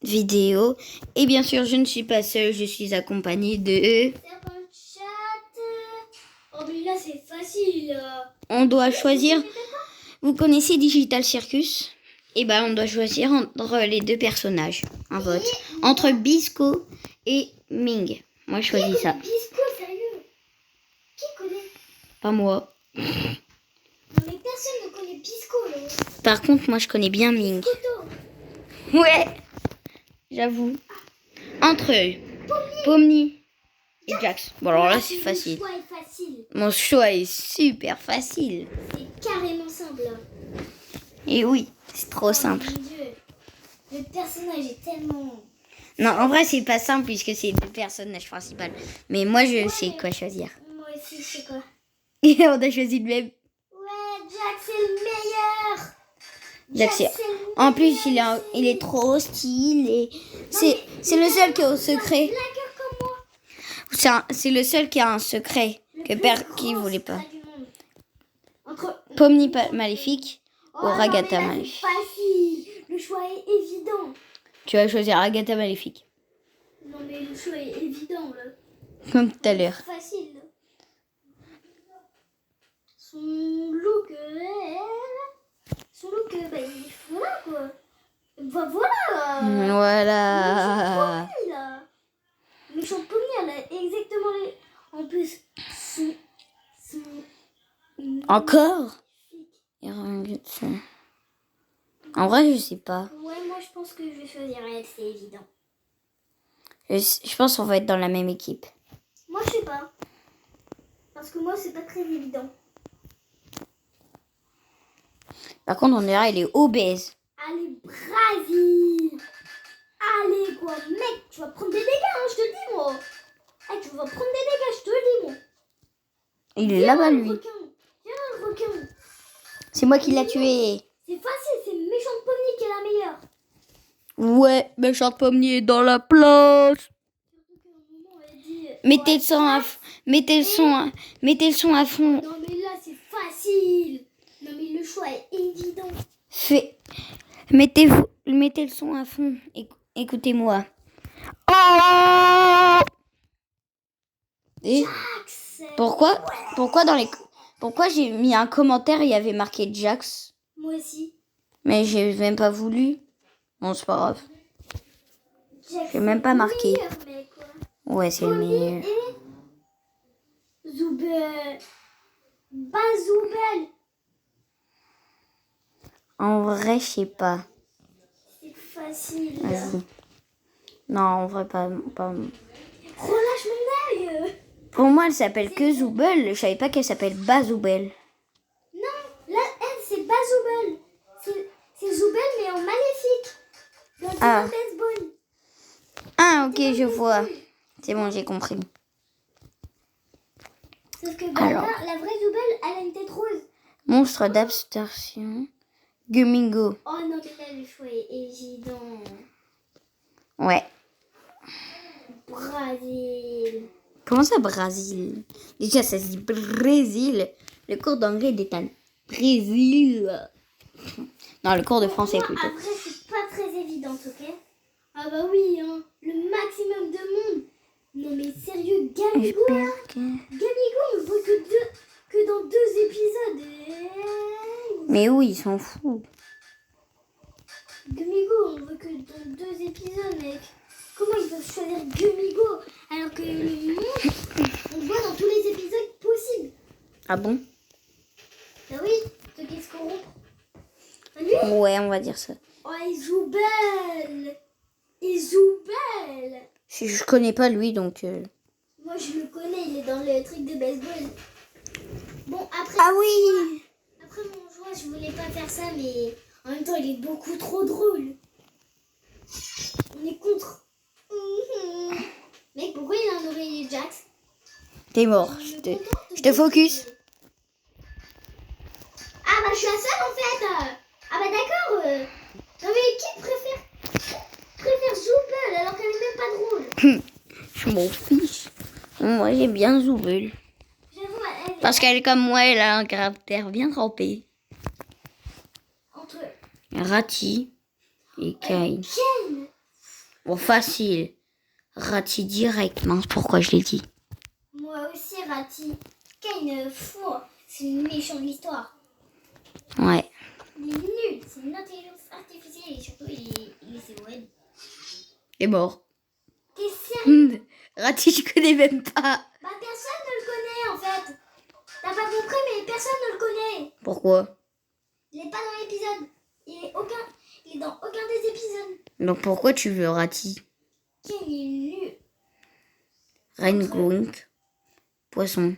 vidéo. Et bien sûr, je ne suis pas seule, je suis accompagnée de... Serpent chat. Oh, mais là, c'est facile. On doit choisir... Vous connaissez Digital Circus? Et ben, on doit choisir entre les deux personnages. Un vote. Entre Bisco et Ming. Moi, je choisis ça. Bisco, sérieux? Qui connaît? Pas moi. Non, mais personne ne connaît Bisco, là. Par contre, moi, je connais bien Ming. Biscotto. Ouais, j'avoue. Entre Pomni et Jax. Bon, alors là, c'est facile. Le choix est facile. Mon choix est super facile. C'est carrément simple. Là. Et oui, c'est trop simple. Mon Dieu. Le personnage est tellement... Non, en vrai, c'est pas simple puisque c'est le personnage principal. Mais moi, je sais quoi choisir. Moi aussi, je sais quoi. Et on a choisi le même. Ouais, Jax, c'est le meilleur. Jax, Jax, c'est le meilleur. en plus, il est trop hostile et c'est le seul qui est au secret. Blagueur comme moi. C'est le seul qui a un secret qui voulait pas. Entre... Pomni Maléfique ou non, Ragata mais là, Maléfique. c'est facile. Le choix est évident. Tu vas choisir Ragata Maléfique. Non, mais le choix est évident, là. Comme tout à l'heure. C'est facile. Son look, bah, voilà, quoi. Bah, voilà. Voilà. Pommier, là. Méchant Pommier, elle a exactement les... En plus, son... Encore? En vrai, je sais pas. Ouais, moi, je pense que je vais choisir elle, c'est évident. Je pense qu'on va être dans la même équipe. Moi, je sais pas. Parce que moi, c'est pas très évident. Par contre, on dirait elle est obèse. Allez, Brésil. Allez, quoi. Mec, tu vas prendre des dégâts, hein, je te le dis, moi. Hey, tu vas prendre des dégâts, je te le dis, moi. Il est là-bas, le lui. requin. Viens là, le requin. C'est moi qui l'ai tué. C'est facile, c'est méchante Pomni qui est la meilleure. Ouais, méchante Pomnier dans la place. Surtout qu'à un moment, elle dit... Mettez ouais, le son à mettez le son à fond. Non, mais là, c'est facile. Non, mais le choix est évident. Mettez le son à fond. Écoutez-moi. Oh et Jax. pourquoi j'ai mis un commentaire, il y avait marqué Jax, Moi aussi. mais j'ai même pas voulu. Bon, c'est pas grave. Jax, J'ai même pas marqué. le meilleur, mec, quoi. Ouais, c'est le meilleur. Et Zoubel. Bazoubel. En vrai, je sais pas. C'est facile. Vas-y. Non, en vrai, pas. Relâche mon œil. Pour moi, elle s'appelle que Zoubel. Je savais pas qu'elle s'appelle Bazoubel. Non, là, elle, c'est Bazoubel. C'est Zoubel, mais en maléfique. Dans le Ah. baseball. Ah, ok, je vois. C'est bon, j'ai compris. Sauf que Alors. la vraie Zoubel, elle a une tête rose. Monstre d'abstraction. Gumingo. Oh non, mais là, le choix est évident. Ouais. Brésil. Comment ça, Brésil? Déjà, ça se dit Brésil. Le cours d'anglais est un Brésil. Non, le cours de français Moi, plutôt. après, c'est pas très évident, ok? Ah bah oui, hein. Le maximum de monde. Non mais sérieux, Gamigo, hein. Gamigo, on voit que dans 2 épisodes. Mais oui, ils sont fous. Gamigo, on voit que dans 2 épisodes, mec. Comment ils peuvent choisir Gamigo alors que le monde, on le voit dans tous les épisodes possibles? Ah bon? Bah oui, ce qui se corrompt. Lui? Ouais, on va dire ça. Oh, Isoubel. Isoubel. Je connais pas lui, donc... Moi, je le connais, il est dans le truc de baseball. Bon, après... Ah oui! Après mon choix, je voulais pas faire ça, mais en même temps, il est beaucoup trop drôle. On est contre. Mec, pourquoi il a un oreiller Jax? T'es mort. Je te focus. Ah bah, je suis la seule en fait. Ah bah d'accord. Non mais qui préfère Zoubel alors qu'elle est même pas drôle? Je m'en fiche. Moi, j'aime bien Zoubel. J'avoue, Parce qu'elle est comme moi, elle a un caractère bien trempé. Entre Rati et Kai. Ken. Bon, facile. Rati direct. Mince, pourquoi je l'ai dit? Moi aussi, Rati. Kane, fou. C'est une méchante de l'histoire. Ouais. Il est nul. C'est une intelligence artificielle et surtout, il est CON. Il est mort. T'es sérieux? Rati, je connais même pas. Bah, personne ne le connaît, en fait. T'as pas compris, mais personne ne le connaît. Pourquoi? Il est pas dans l'épisode. Il est dans aucun des épisodes. Donc pourquoi tu veux Rati? Kane, il est nul. Rengunk. Poisson.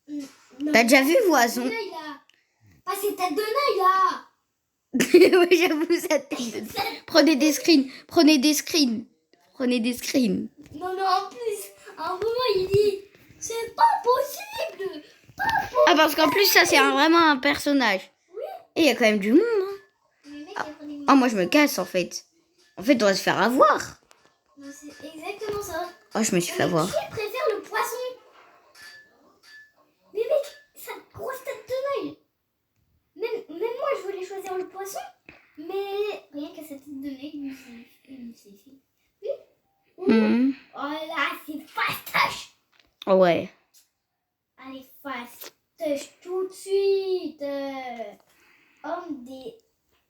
Non. T'as déjà vu Voison? Tête d'œil, là. Pas ses têtes de l'œil, là. Oui, j'avoue, ça tête. Prenez des screens. Prenez des screens. Prenez des screens. Non, mais en plus, à un moment, il dit c'est pas possible. Ah, parce qu'en plus, ça, c'est vraiment un personnage. Oui. Et il y a quand même du monde. Hein. Le mec, il a pris Oh, moi, je me casse, en fait. En fait, on va se faire avoir. Non, c'est exactement ça. Oh, je me suis fait Mais avoir. qui préfère le poisson? Mais mec, sa grosse tête de l'œil. Même moi, je voulais choisir le poisson. Mais rien qu'à sa tête de l'œil, il s'est fait. Oui. Oui. Mhm. Oh là, c'est fastoche. Oh, ouais. Allez, fastoche tout de suite. Homme des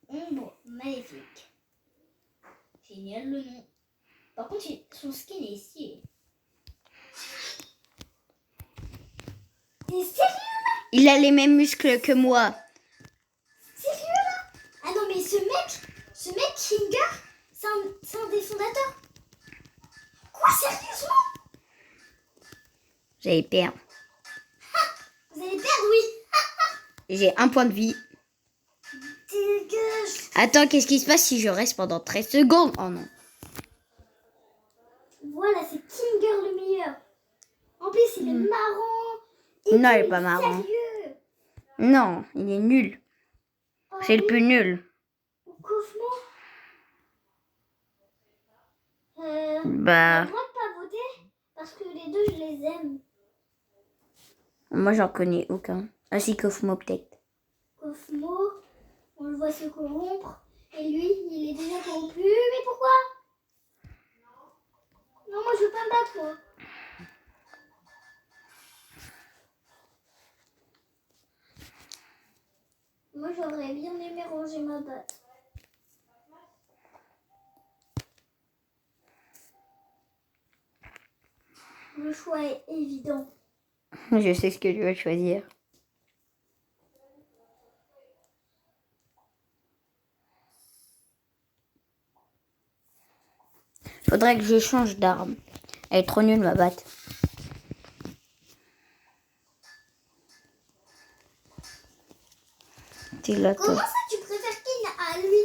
ombres maléfiques. Génial le nom. Par contre, son skin est ici. T'es sérieux? Il a les mêmes muscles que moi. Sérieux là? Ah non mais ce mec Kinger, c'est un des fondateurs. Quoi, sérieusement? J'allais perdre. Vous allez perdre, oui. J'ai un point de vie. Dégage. Attends, qu'est-ce qui se passe si je reste pendant 13 secondes? Oh non. Voilà, c'est Kinger le meilleur. En plus, il est marrant. Non, il est tout, pas marrant. Sérieux. Non, il est nul. Ah C'est le oui, plus nul. au Kaufman. On a Bah, le droit de pas voter parce que les deux, je les aime. moi, j'en connais aucun. Ah, si, Kofmo, peut-être. Kaufman, on le voit se corrompre. Et lui, il est déjà corrompu. Mais pourquoi? Non, moi, je veux pas me battre, moi. Moi, j'aurais bien aimé ranger ma batte. Le choix est évident. Je sais ce que je vais choisir. Faudrait que je change d'arme. Elle est trop nulle, ma batte. T'es là, Comment toi. ça, tu préfères Kane à lui?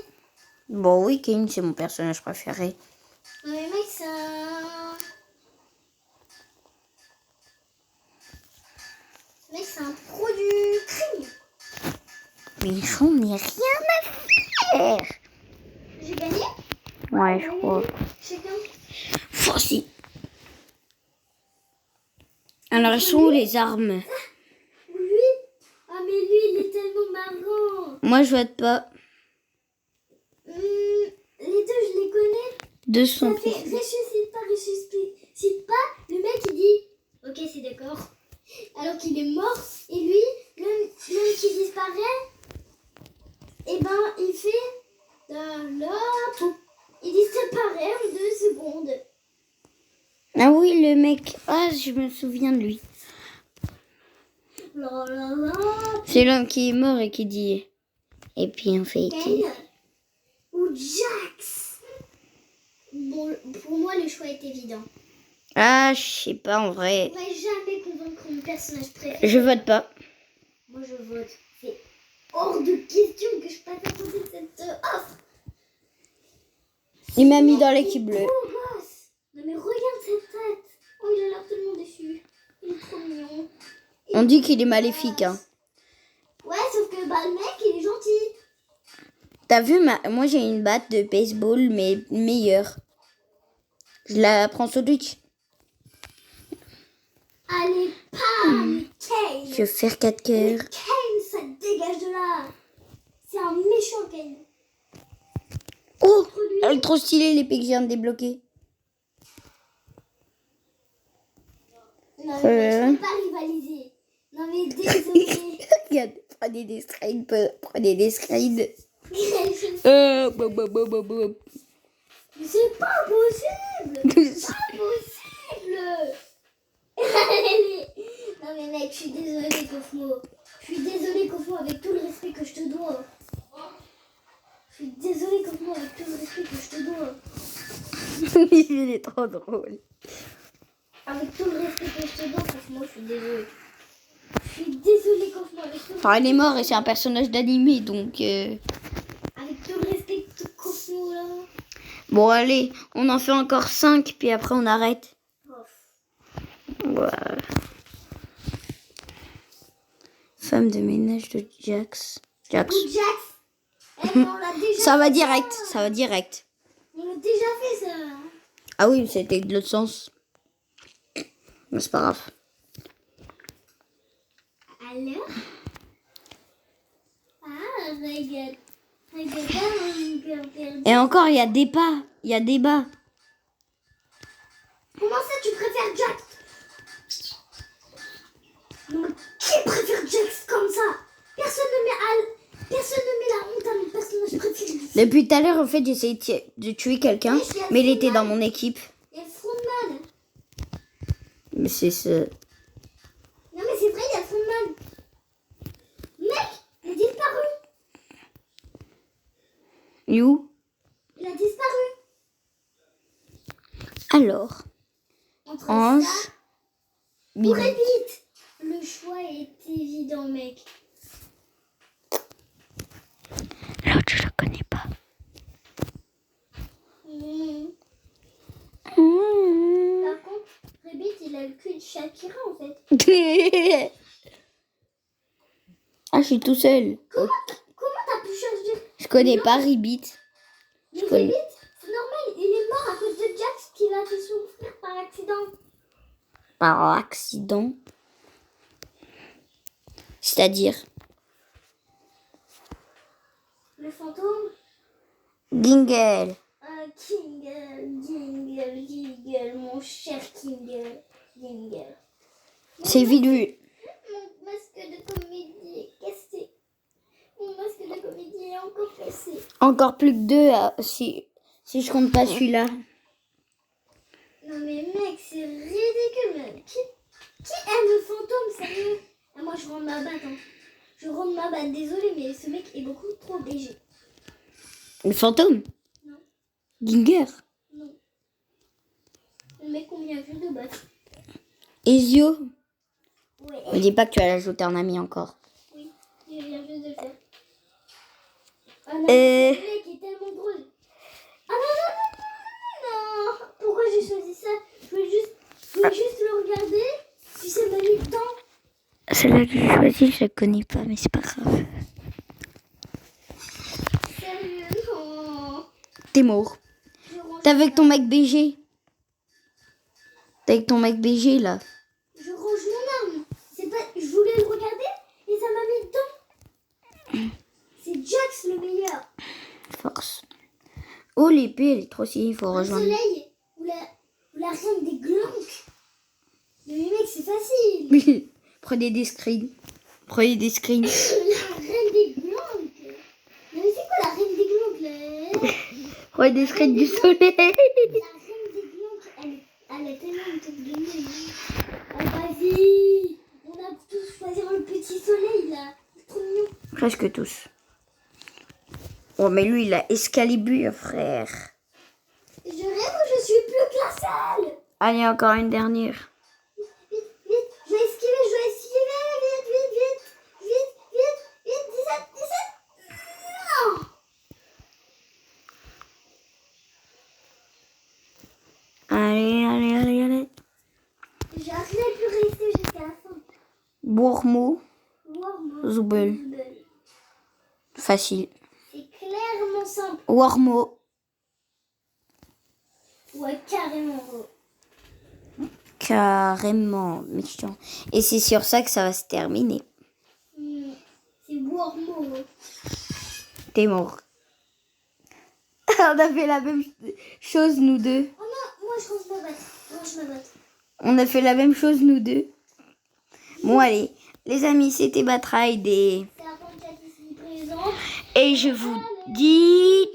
Bon, oui, Kane, c'est mon personnage préféré. Non, mais mec, c'est un... Ce mec, c'est un pro du crime. Mais j'en ai rien à faire. J'ai gagné? Ouais, je crois. Chacun. Si. Alors, elles sont où les armes? Lui? Ah, mais lui, il est tellement marrant. Moi, je vote pas. Les deux, je les connais. De Ça son fait ressuscite pas. Le mec, il dit ok, c'est d'accord. Alors qu'il est mort. Et lui, l'homme qui disparaît, et ben, il fait il disparaît en 2 secondes. Ah oui, le mec. Ah, je me souviens de lui. La, la, la. C'est l'homme qui est mort et qui dit. Et puis on fait. Kane ou Jax. Bon, pour moi, le choix est évident. Ah, je sais pas en vrai. Je pourrais jamais convaincre mon personnage préféré. Je vote pas. Moi, je vote. C'est hors de question que je passe à côté de cette offre. Il m'a mis dans l'équipe bleue. Oh, gosse. Non, mais regarde cette tête. Oh, il a l'air tellement déçu. Il est trop mignon. On dit qu'il est maléfique, hein. Ouais, sauf que bah, le mec, il est gentil. T'as vu, moi j'ai une batte de baseball, mais meilleure. Je la prends sur Twitch. Allez, pam, Kane. Je vais faire 4 Mais cœurs. Kane, ça dégage de là. C'est un méchant Kane. Oh, Contre lui. elle est trop stylée l'épée que je viens de débloquer. Non, mais je peux pas rivaliser. Non, mais désolé. Regarde, prenez des screens. Prenez des screens. Mais Boum. c'est pas possible. Pas possible. Non, mais mec, je suis désolée, Cosmo. Je suis désolée, Cosmo, avec tout le respect que je te dois. Je suis désolée, Cosmo, avec tout le respect que je te dois. Il est trop drôle. Avec tout le respect que je te dois, Cosmo, je suis désolée. Je suis désolée, Cosmo, avec tout le Enfin, il est mort et c'est un personnage d'animé, donc... Avec tout le respect de Cosmo, là. Bon, allez, on en fait encore 5, puis après on arrête. Voilà. Femme de ménage de Jax. Ou Jax. Eh, mais on l'a déjà Ça va fait, direct, ça. ça va direct. On l'a déjà fait, ça. Ah oui, c'était de l'autre sens. Mais c'est pas grave. Alors? Ah, regarde. Regarde, mon cœur perdu. Et encore, il y a débat. Il y a débat. Comment ça, tu préfères Jax? Non, mais qui préfère Jax comme ça? Personne ne met la honte à mon personnage préféré. Depuis tout à l'heure, en fait, j'essayais de tuer quelqu'un, mais il était dans mon équipe. Il y a Frontman. Mais c'est ce... Non, mais c'est vrai, il y a Frontman. Mec, il a disparu. You. Il a disparu. Alors, Entre Ange, ça ou Bibi. Rabbit. Le choix est évident, mec. L'autre, je le connais pas. Par contre, Rabbit, il a le cul de Shakira, en fait. Ah, je suis tout seul. Comment t'as pu changer? Je connais pas Ribbit. Mais Je connais. Rabbit, c'est normal, il est mort à cause de Jax qui l'a fait souffrir par accident. Par accident. C'est-à-dire Le fantôme. Dingle. Ah, Kingle, mon cher Kingle. C'est vite vu. Mon masque de comédie est cassé. Mon masque de comédie est encore cassé. Encore plus que 2 si je compte pas celui-là. Non mais mec, c'est ridicule. Mais qui aime le fantôme, sérieux? Ah, moi je rends ma batte. Hein. Je rends ma batte, désolée, mais ce mec est beaucoup trop léger. Le fantôme. Non, Ginger. non. Le mec, combien a vu de batte? Ezio. Ouais. Me dis pas que tu as ajouté un ami encore. Oui, je viens juste de le faire. Ah non, Euh. ce mec est tellement drôle. Ah non. Pourquoi j'ai choisi ça? Je voulais juste le regarder. Puis ça m'a mis dedans. Celle-là que j'ai choisie, je la connais pas, mais c'est pas grave. Sérieux, non. T'es mort. Je range T'es avec ton mec BG. T'es avec ton mec BG là. mon arme. C'est pas... Je voulais le regarder et ça m'a mis dedans. C'est Jax le meilleur. Force. Oh, l'épée, elle est trop stylée, il faut Le rejoindre. soleil ou la reine des glanques. Mais mec, c'est facile. Prenez des screens. Prenez des screens. La reine des glanques. Mais c'est quoi la reine des glanques là? Prenez des screens du soleil. La reine des glanques, elle est tellement une tête de nez. Oh, vas-y. On a tous choisir le petit soleil là. C'est trop mignon. Presque tous. Oh, mais lui, il a Excalibur, frère. Je rêve où je suis plus classale. Allez, encore une dernière. Vite, je dois esquiver, vite, 17. Non. Allez. J'arrive plus rester jusqu'à la fin. Bourmo, Wormo. Zubel. Facile. C'est clairement simple. Wormo. Ouais, carrément. Carrément méchant. Et c'est sur ça que ça va se terminer. C'est Wormo. T'es mort. On a fait la même chose, nous deux. Oh non, moi je range ma batte. On a fait la même chose, nous deux. Bon, allez. Les amis, c'était Batride et... C'est un podcast ici présent. Et je vous dis...